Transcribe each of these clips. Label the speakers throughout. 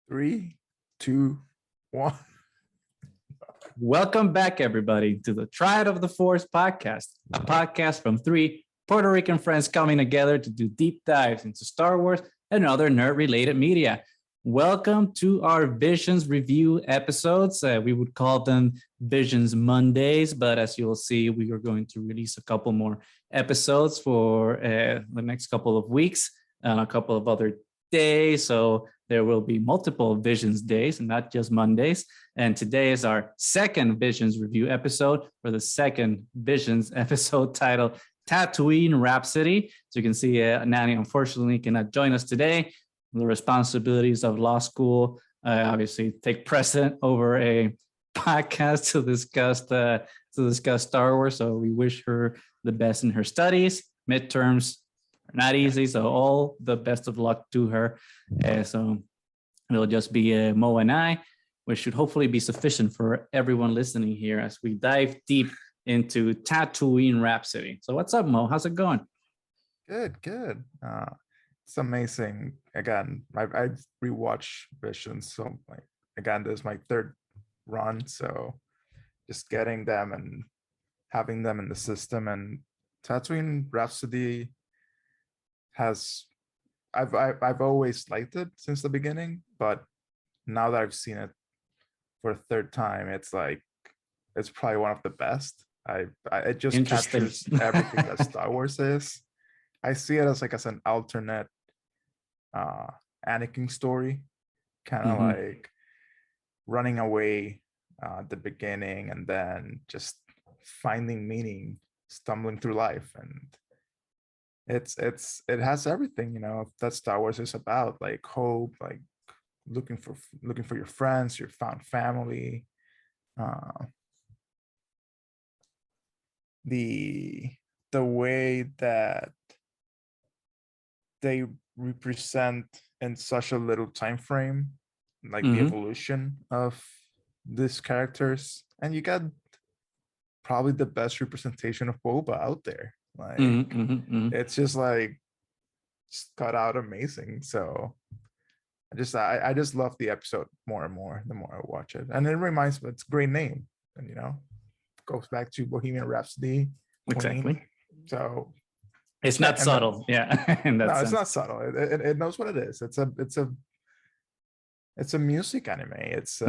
Speaker 1: Three, two, one.
Speaker 2: Welcome back, everybody, to the Triad of the Force podcast, a podcast from three Puerto Rican friends coming together to do deep dives into Star Wars and other nerd-related media. Welcome to our Visions review episodes. We would call them Visions Mondays, but as you'll see, we are going to release a couple more episodes for the next couple of weeks and a couple of other days. So there will be multiple Visions days and not just Mondays. And today is our second Visions review episode for the second Visions episode titled Tatooine Rhapsody. So you can see Nani unfortunately cannot join us today. The responsibilities of law school obviously take precedent over a podcast to discuss Star Wars. So we wish her the best in her studies. Midterms are not easy, so all the best of luck to her. So it'll just be Mo and I, which should hopefully be sufficient for everyone listening here as we dive deep into Tatooine Rhapsody. So what's up, Mo? How's it going?
Speaker 1: Good. It's amazing. Again, I rewatch Visions, so again, this is my third run, so just getting them and having them in the system. And Tatooine Rhapsody I've always liked it since the beginning, but now that I've seen it for a third time, it's probably one of the best. It just captures everything that Star Wars is. I see it as an alternate Anakin story, kind of like running away at the beginning and then just finding meaning, stumbling through life. And it has everything, that Star Wars is about, like hope, like looking for your friends, your found family. The way that they represent in such a little time frame, like the evolution of these characters, and you got probably the best representation of Boba out there. Like it's just cut out amazing. So I just love the episode more and more the more I watch it, and it reminds me it's a great name, and goes back to Bohemian Rhapsody.
Speaker 2: Exactly.
Speaker 1: Queen. So
Speaker 2: it's not subtle.
Speaker 1: It's not subtle. It knows what it is. It's a music anime. It's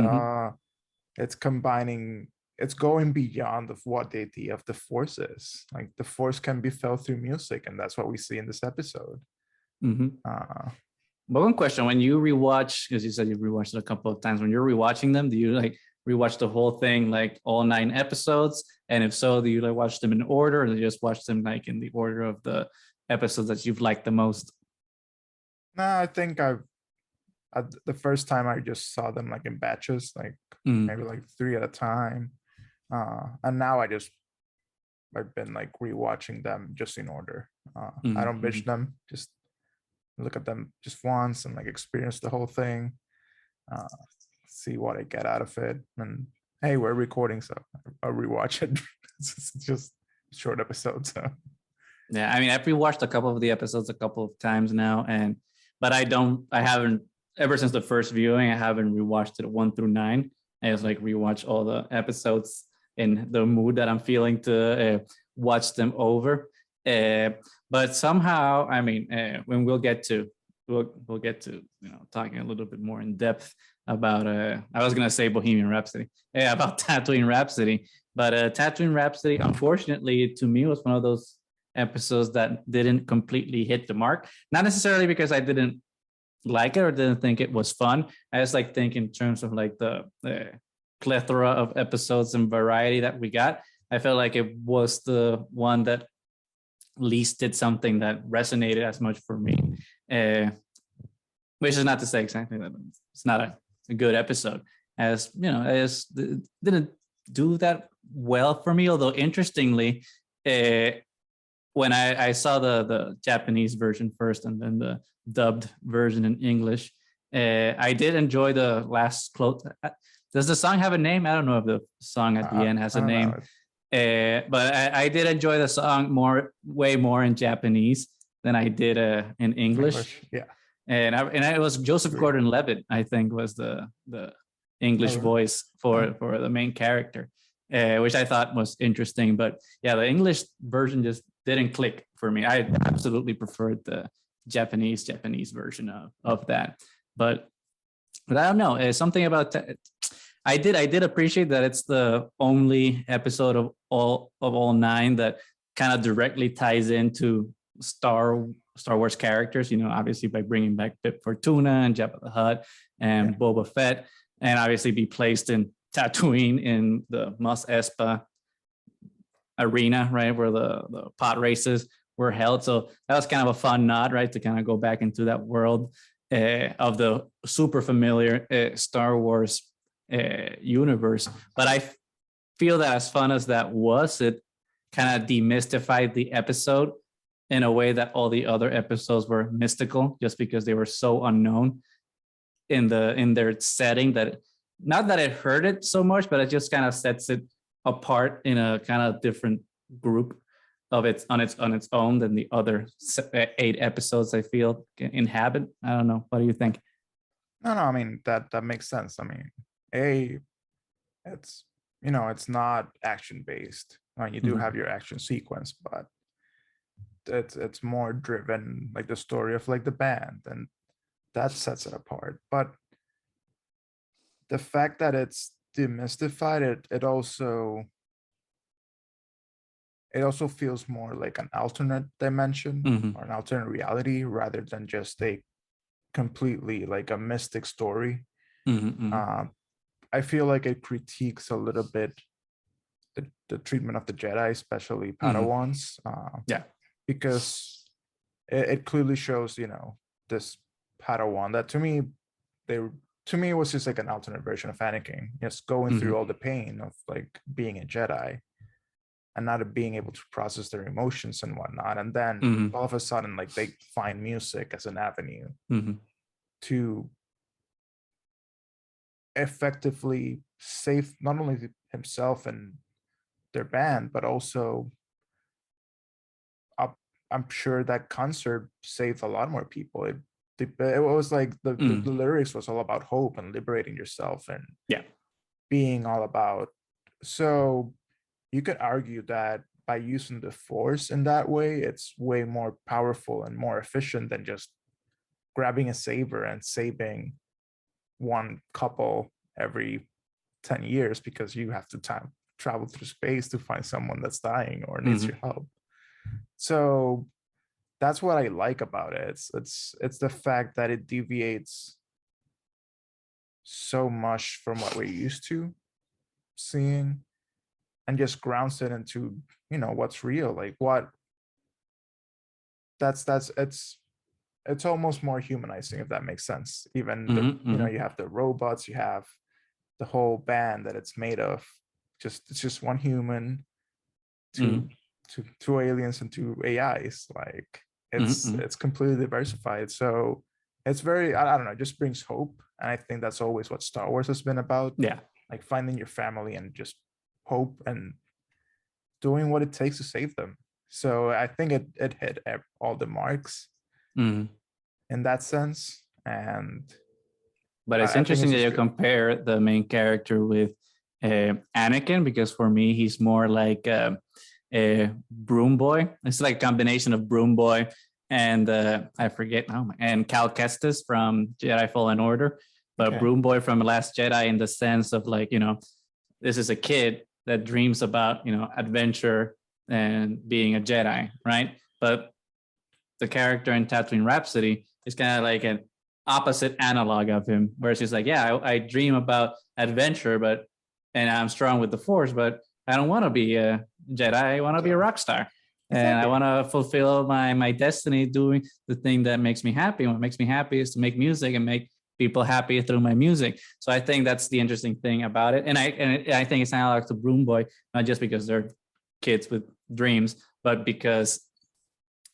Speaker 1: combining. It's going beyond of what the idea of the Force is. Like the Force can be felt through music, and that's what we see in this episode.
Speaker 2: But one question: when you rewatch, because you said you rewatched it a couple of times, when you're rewatching them, do you rewatch the whole thing, like all 9 episodes? And if so, do you watch them in order, or do you just watch them in the order of the episodes that you've liked the most?
Speaker 1: No, I think the first time I just saw them in batches, maybe 3 at a time. And now I've been rewatching them just in order. I don't binge them, just look at them just once and experience the whole thing, see what I get out of it. And hey, we're recording, so I'll rewatch it. It's just short episodes. So
Speaker 2: yeah, I mean, I've rewatched a couple of the episodes a couple of times now, but I haven't, ever since the first viewing, I haven't rewatched it 1 through 9. I just rewatch all the episodes in the mood that I'm feeling to watch them over. But somehow, I mean, when we'll get to talking a little bit more in depth about I was gonna say Bohemian Rhapsody, about Tatooine Rhapsody, but Tatooine Rhapsody, unfortunately, to me, was one of those episodes that didn't completely hit the mark. Not necessarily because I didn't like it or didn't think it was fun. I just think in terms of the plethora of episodes and variety that we got, I felt like it was the one that least did something that resonated as much for me. Which is not to say exactly that it's not a good episode. As I just didn't do that well for me. Although interestingly, when I saw the Japanese version first and then the dubbed version in English, I did enjoy the last quote. Does the song have a name? I don't know if the song at the end has a name. But I did enjoy the song way more in Japanese than I did in English.
Speaker 1: Yeah.
Speaker 2: and it was Joseph Gordon-Levitt, I think, was the English voice for the main character, which I thought was interesting. But yeah, the English version just didn't click for me. I absolutely preferred the Japanese version of that. But I don't know. Something about I did appreciate that it's the only episode of all 9 that kind of directly ties into Star Wars characters. You know, obviously by bringing back Bib Fortuna and Jabba the Hutt and Boba Fett, and obviously be placed in Tatooine in the Mos Espa arena, right, where the pod races were held. So that was kind of a fun nod, right, to kind of go back into that world of the super familiar Star Wars universe. But I feel that as fun as that was, it kind of demystified the episode in a way that all the other episodes were mystical, just because they were so unknown in their setting, that not that it hurt it so much, but it just kind of sets it apart in a kind of different group of on its own than the other 8 episodes I feel inhabit. I don't know. What do you think?
Speaker 1: No, I mean that makes sense. I mean, it's it's not action based. I mean, you do have your action sequence, but it's more driven, like the story of like the band, and that sets it apart. But the fact that it's demystified, it also feels more like an alternate dimension or an alternate reality, rather than just a completely like a mystic story. I feel like it critiques a little bit the treatment of the Jedi, especially Padawans. Because it clearly shows, this Padawan that to me was just like an alternate version of Anakin, just going through all the pain of like being a Jedi and not being able to process their emotions and whatnot. And then all of a sudden, like they find music as an avenue to effectively save not only himself and their band, but also I'm sure that concert saved a lot more people. It was like the lyrics was all about hope and liberating yourself and being all about. So you could argue that by using the Force in that way, it's way more powerful and more efficient than just grabbing a saber and saving one couple every 10 years because you have to travel through space to find someone that's dying or needs your help. So that's what I like about it. It's the fact that it deviates so much from what we're used to seeing and just grounds it into, what's real. Like what it's almost more humanizing, if that makes sense. Even you have the robots, you have the whole band that it's made of. It's just one human, two aliens and 2 AIs. Like it's completely diversified. So it's very, I don't know, it just brings hope. And I think that's always what Star Wars has been about.
Speaker 2: Yeah.
Speaker 1: Like finding your family and just hope and doing what it takes to save them. So I think it hit all the marks in that sense.
Speaker 2: But it's interesting that you compare the main character with Anakin, because for me, he's more like a Broom Boy. It's like a combination of Broom Boy and I forget, and Cal Kestis from Jedi Fallen Order. But Broom Boy from Last Jedi, in the sense of like, this is a kid that dreams about, adventure and being a Jedi, right? But the character in Tatooine Rhapsody is kind of like an opposite analog of him, where she's like, I dream about adventure, and I'm strong with the Force, but I don't want to be a Jedi. I want to be a rock star. And I want to fulfill my destiny doing the thing that makes me happy. And what makes me happy is to make music and make people happy through my music. So I think that's the interesting thing about it. And I think it's analog to Broom Boy, not just because they're kids with dreams, but because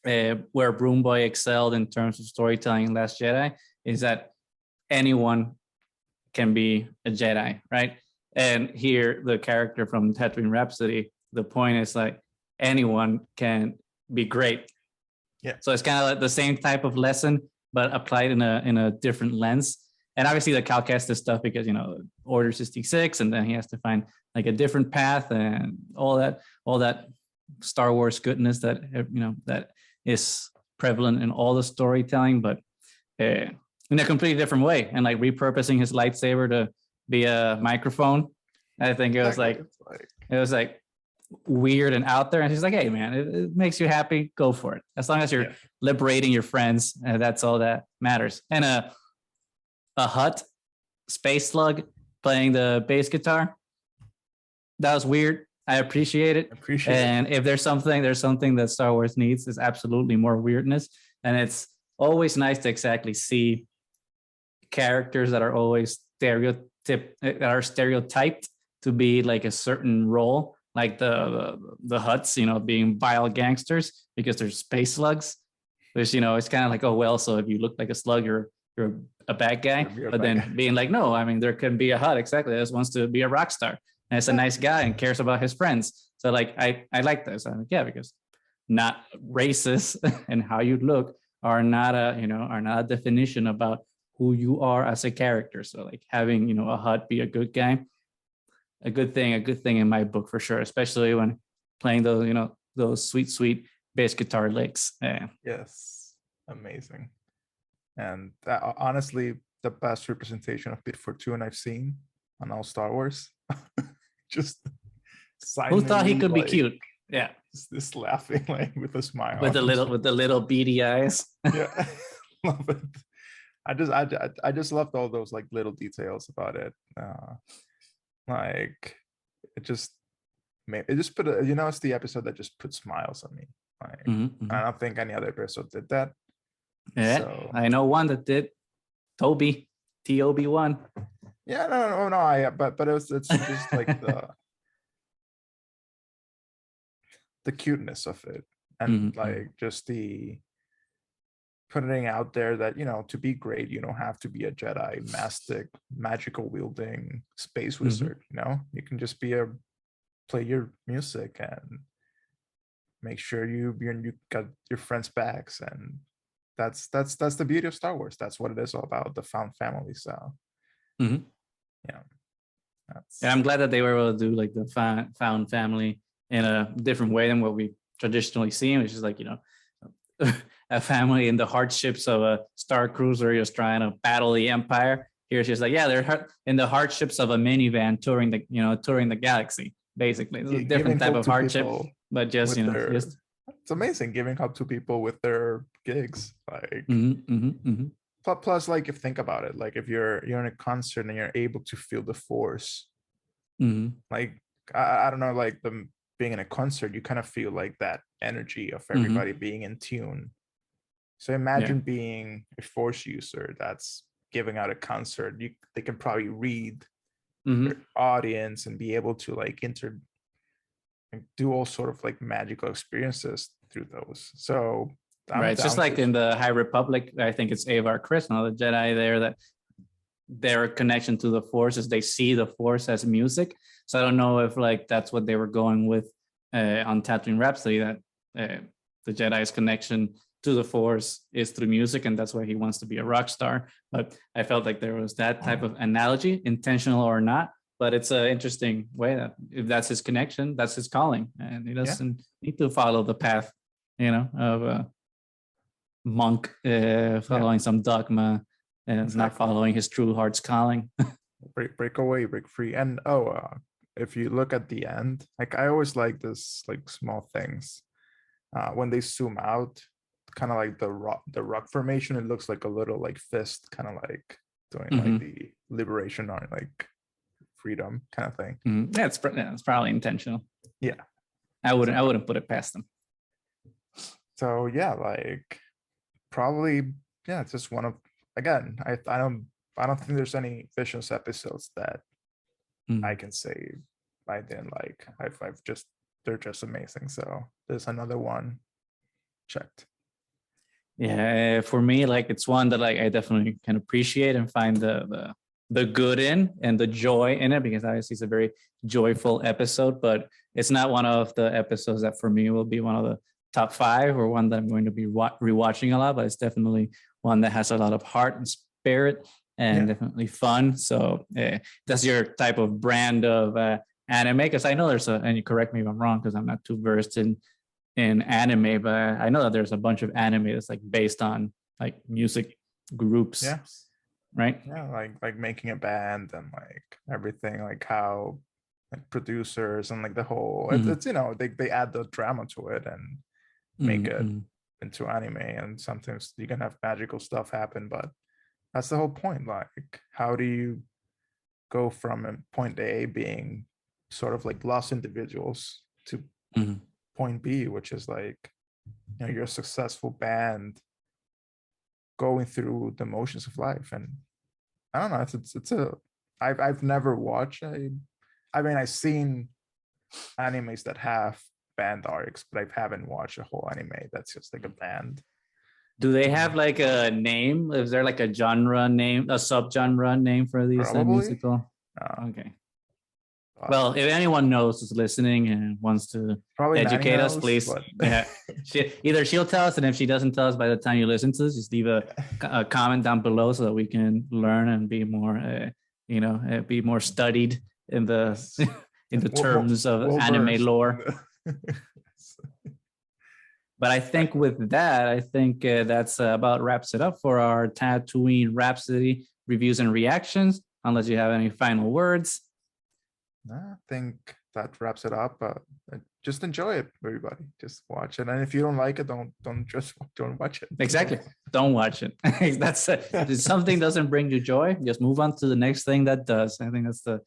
Speaker 2: where Broom Boy excelled in terms of storytelling in Last Jedi is that anyone can be a Jedi, right? And here, the character from Tatooine Rhapsody, the point is like anyone can be great.
Speaker 1: Yeah.
Speaker 2: So it's kind of like the same type of lesson but applied in a different lens. And obviously the Cal Kestis stuff, because Order 66, and then he has to find like a different path and all that Star Wars goodness that that is prevalent in all the storytelling, but in a completely different way, and like repurposing his lightsaber to be a microphone. I think it was like weird and out there, and he's like, hey man, it makes you happy, go for it, as long as you're liberating your friends, that's all that matters. And a Hutt space slug playing the bass guitar, that was weird. I appreciate it. And if there's something that Star Wars needs, is absolutely more weirdness. And it's always nice to exactly see characters that are always stereotyped to be like a certain role, like the Hutts, being vile gangsters because they're space slugs. Which it's kind of like, oh well, so if you look like a slug, you're a bad guy. But then being like, no, I mean, there can be a Hutt exactly that just wants to be a rock star, and it's a nice guy and cares about his friends. So like I like this. I'm like, yeah, because not racist and how you look are not a definition about who you are as a character. So like having a Hutt be a good guy, a good thing in my book for sure, especially when playing those sweet bass guitar licks.
Speaker 1: Yes, amazing. And honestly, the best representation of Bit Fortune I've seen on all Star Wars. Just
Speaker 2: who thought he could be cute? Yeah,
Speaker 1: this laughing like with a smile
Speaker 2: with the little beady eyes.
Speaker 1: Yeah, love it. I just loved all those like little details about it. Like it just put it's the episode that just put smiles on me. Like I don't think any other episode did that.
Speaker 2: Yeah, so. I know one that did. Toby, TOB1.
Speaker 1: Yeah, no. But it's just like the cuteness of it, and like just the putting out there that to be great, you don't have to be a Jedi, magical wielding space wizard. You can just play your music and make sure you got your friends' backs, and that's the beauty of Star Wars. That's what it is all about, the found family. So yeah,
Speaker 2: I'm glad that they were able to do like the found family in a different way than what we traditionally see, which is like a family in the hardships of a star cruiser just trying to battle the Empire. Here she's like, they're in the hardships of a minivan touring the galaxy. Basically, it's a different type of hardship, but just
Speaker 1: it's amazing giving hope to people with their gigs. Like plus, like if think about it, like if you're in a concert and you're able to feel the Force, like I don't know, like them being in a concert, you kind of feel like that energy of everybody being in tune. So imagine being a Force user that's giving out a concert. They can probably read their audience and be able to like do all sort of like magical experiences through those. So
Speaker 2: it's just like in the High Republic, I think it's Avar Kriss, the Jedi there, that their connection to the Force is they see the Force as music. So I don't know if like that's what they were going with on Tatooine Rhapsody, that the Jedi's connection to the Force is through music, and that's why he wants to be a rock star. But I felt like there was that type of analogy, intentional or not. But it's an interesting way that if that's his connection, that's his calling, and he doesn't need to follow the path, of a monk following some dogma and not following his true heart's calling.
Speaker 1: break away, break free. And if you look at the end, like I always like this, like small things when they zoom out, kind of like the rock formation. It looks like a little like fist, kind of like doing like the liberation or like freedom kind of thing.
Speaker 2: Yeah, it's probably intentional.
Speaker 1: Yeah,
Speaker 2: I wouldn't put it past them.
Speaker 1: So yeah, like probably it's just one of, again, I don't think there's any Visions episodes that I can say I didn't like. They're just amazing. So there's another one checked.
Speaker 2: Yeah, for me, like it's one that like I definitely can appreciate and find the good in and the joy in it, because obviously it's a very joyful episode, but it's not one of the episodes that for me will be one of the top 5 or one that I'm going to be rewatching a lot, but it's definitely one that has a lot of heart and spirit and definitely fun. So that's your type of brand of anime, because I know and you correct me if I'm wrong because I'm not too versed in anime, but I know that there's a bunch of anime that's like based on like music groups.
Speaker 1: Yeah.
Speaker 2: Right.
Speaker 1: Yeah, like making a band and like everything, like how like producers and like the whole it's they add the drama to it and make it into anime, and sometimes you can have magical stuff happen, but that's the whole point. Like, how do you go from point A being sort of like lost individuals to point B, which is like, you're a successful band going through the motions of life. And I don't know, I've never watched I've seen animes that have band arcs, but I haven't watched a whole anime that's just like a band.
Speaker 2: Do they have like a name? Is there like a genre name, a subgenre name for these musical? Okay. Well, if anyone knows who's listening and wants to educate us, please. Yeah, either she'll tell us, and if she doesn't tell us by the time you listen to this, just leave a comment down below so that we can learn and be more, be more studied in the in the terms of anime lore. But I think with that, that's about wraps it up for our Tatooine Rhapsody reviews and reactions. Unless you have any final words.
Speaker 1: I think that wraps it up. Just enjoy it, everybody. Just watch it, and if you don't like it, don't watch it.
Speaker 2: Exactly, don't watch it. That's if something doesn't bring you joy, just move on to the next thing that does. I think that's the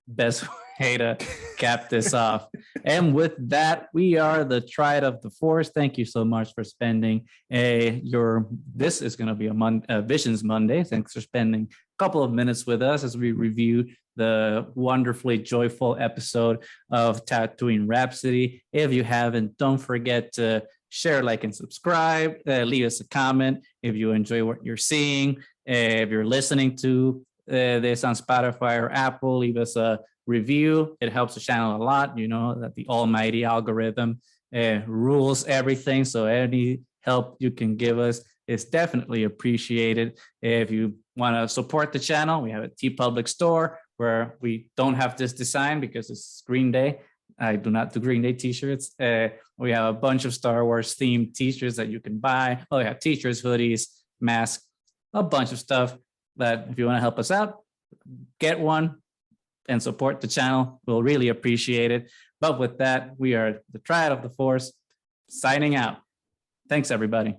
Speaker 2: best way to cap this off. And with that, we are the Triad of the Force. Thank you so much for spending this is going to be a Visions Monday. Thanks for spending a couple of minutes with us as we review the wonderfully joyful episode of Tatooine Rhapsody. If you haven't, don't forget to share, like, and subscribe. Leave us a comment if you enjoy what you're seeing. If you're listening to this on Spotify or Apple, leave us a review. It helps the channel a lot. You know that the almighty algorithm rules everything. So any help you can give us is definitely appreciated. If you want to support the channel, we have a TeePublic store where we don't have this design because it's Green Day. I do not do Green Day t-shirts. We have a bunch of Star Wars themed t-shirts that you can buy. We have t-shirts, hoodies, masks, a bunch of stuff that if you want to help us out, get one and support the channel. We'll really appreciate it. But with that, we are the Triad of the Force signing out. Thanks, everybody.